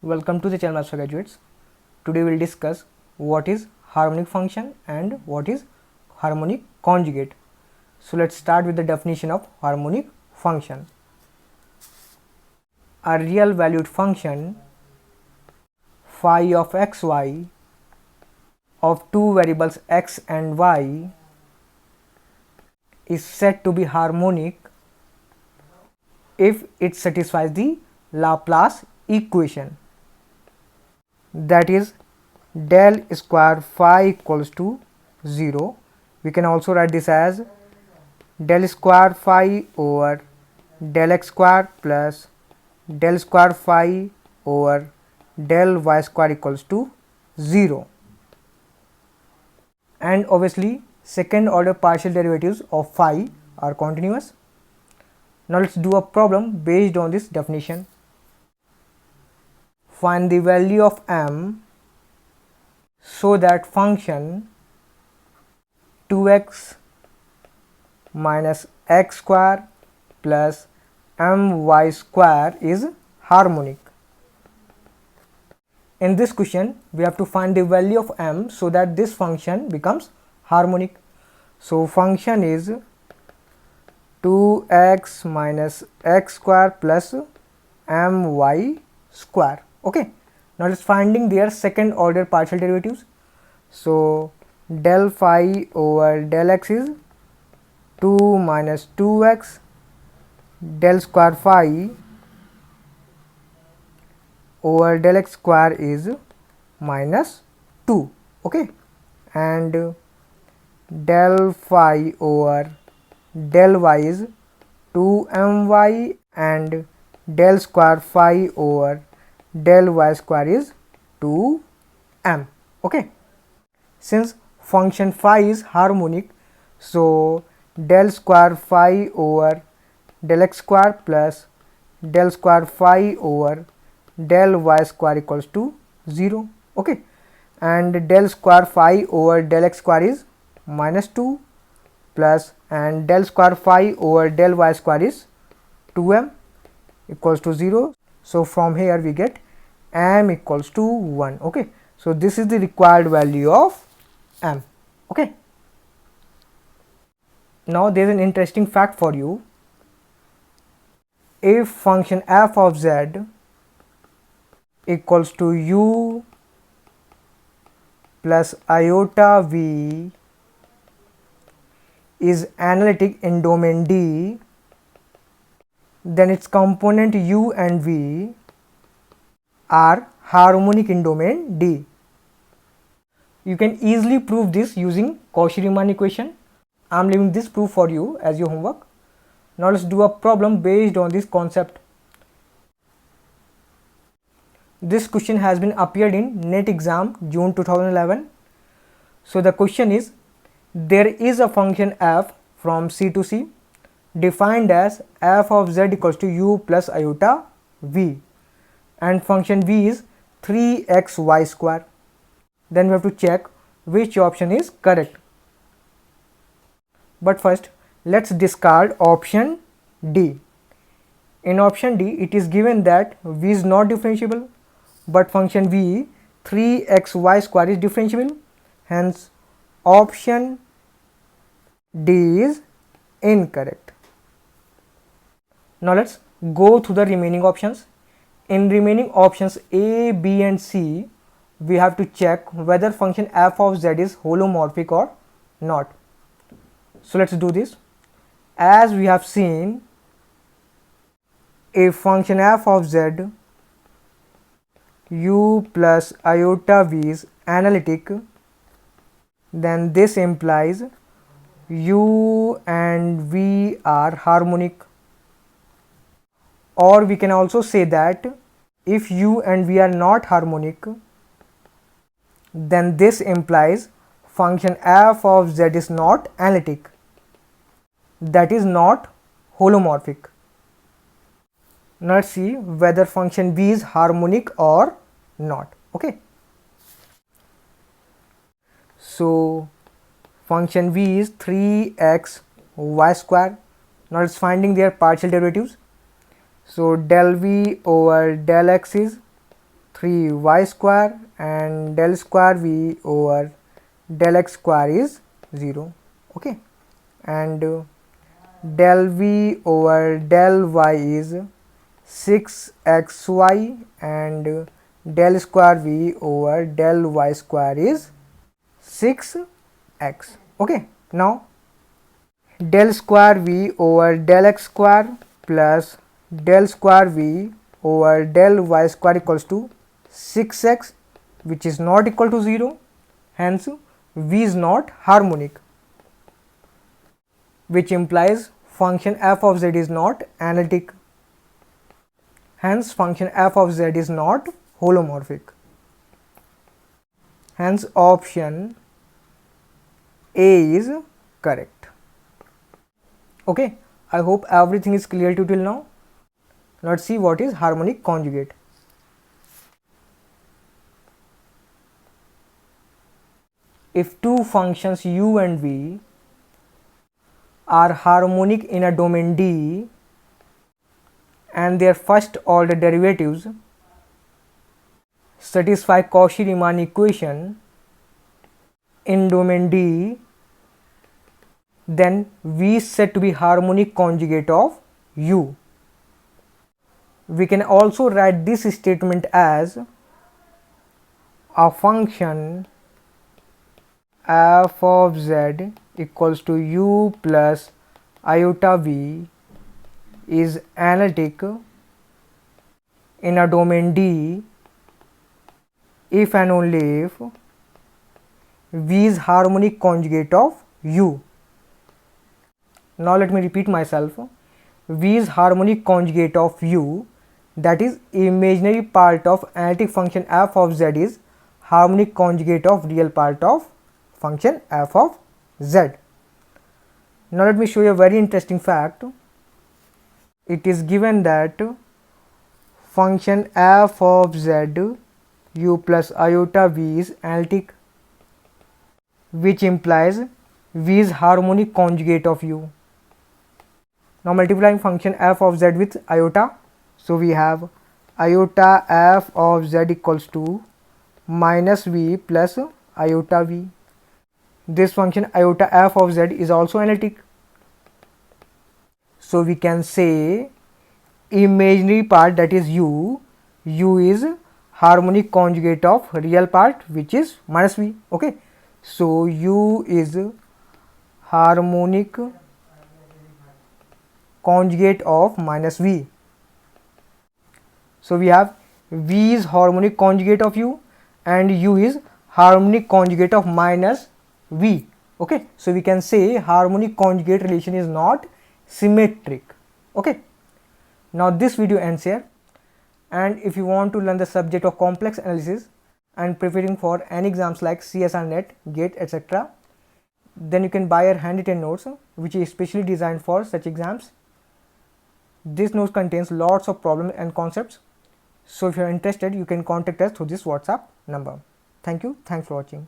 Welcome to the channel Maths for Graduates. Today we will discuss what is harmonic function and what is harmonic conjugate. So let's start with the definition of harmonic function. A real valued function phi of xy of two variables x and y is said to be harmonic if it satisfies the Laplace equation, that is del square phi equals to 0. We can also write this as del square phi over del x square plus del square phi over del y square equals to 0. And obviously second order partial derivatives of phi are continuous. Now let's do a problem based on this definition. Find the value of m so that function 2x minus x square plus my square is harmonic. In this question we have to find the value of m so that this function becomes harmonic. So function is 2x minus x square plus my square. Okay, now let's finding their second order partial derivatives. So del phi over del x is 2 minus 2x, del square phi over del x square is minus 2. Okay, and del phi over del y is 2my and del square phi over del y square is 2m. Okay, since function phi is harmonic, so del square phi over del x square plus del square phi over del y square equals to 0. Okay, and del square phi over del x square is minus 2 plus and del square phi over del y square is 2m equals to 0. So from here we get m equals to 1. Okay, so this is the required value of m. Okay, now there is an interesting fact for you. If function f of z equals to u plus iota v is analytic in domain D, then its component u and v are harmonic in domain D. You can easily prove this using Cauchy-Riemann equation. I am leaving this proof for you as your homework. Now let's do a problem based on this concept. This question has been appeared in NET exam June 2011. So the question is, there is a function f from C to C defined as f of z equals to u plus iota v, and function v is 3xy square. Then we have to check which option is correct. But first let's discard option D. In option D it is given that v is not differentiable, but function v 3xy square is differentiable, hence option D is incorrect. Now let's go through the remaining options. In remaining options A, B and C, we have to check whether function f of z is holomorphic or not. So let's do this. As we have seen, if function f of z u plus iota v is analytic, then this implies u and v are harmonic. Or we can also say that if u and v are not harmonic, then this implies function f of z is not analytic, that is not holomorphic. Now let's see whether function v is harmonic or not. Okay, so function v is 3xy square. Now it's finding their partial derivatives. So del v over del x is 3y square, and del square v over del x square is 0. Okay, and del v over del y is 6xy, and del square v over del y square is 6x. Okay, now del square v over del x square plus del square v over del y square equals to 6x, which is not equal to 0, hence v is not harmonic, which implies function f of z is not analytic, hence function f of z is not holomorphic, hence option A is correct. Okay, I hope everything is clear to till now. Let's see what is harmonic conjugate. If two functions u and v are harmonic in a domain D and their first order derivatives satisfy Cauchy-Riemann equation in domain D, then V is said to be harmonic conjugate of U. We can also write this statement as a function f of z equals to u plus iota v is analytic in a domain D if and only if v is harmonic conjugate of u. Now let me repeat myself. V is harmonic conjugate of u, that is imaginary part of analytic function f of z is harmonic conjugate of real part of function f of z. Now let me show you a very interesting fact. It is given that function f of z u plus iota v is analytic, which implies v is harmonic conjugate of u. Now multiplying function f of z with iota, so we have iota f of z equals to minus v plus iota v. This function iota f of z is also analytic, so we can say imaginary part, that is u is harmonic conjugate of real part, which is minus v. Okay, so u is harmonic conjugate of minus v. So we have v is harmonic conjugate of u and u is harmonic conjugate of minus v. Okay, so we can say harmonic conjugate relation is not symmetric. Okay, now this video ends here, and if you want to learn the subject of complex analysis and preparing for any exams like CSR NET, GATE, etc., then you can buy our handwritten notes, which is specially designed for such exams. This note contains lots of problems and concepts, so if you are interested, you can contact us through this WhatsApp number. Thank you. Thanks for watching.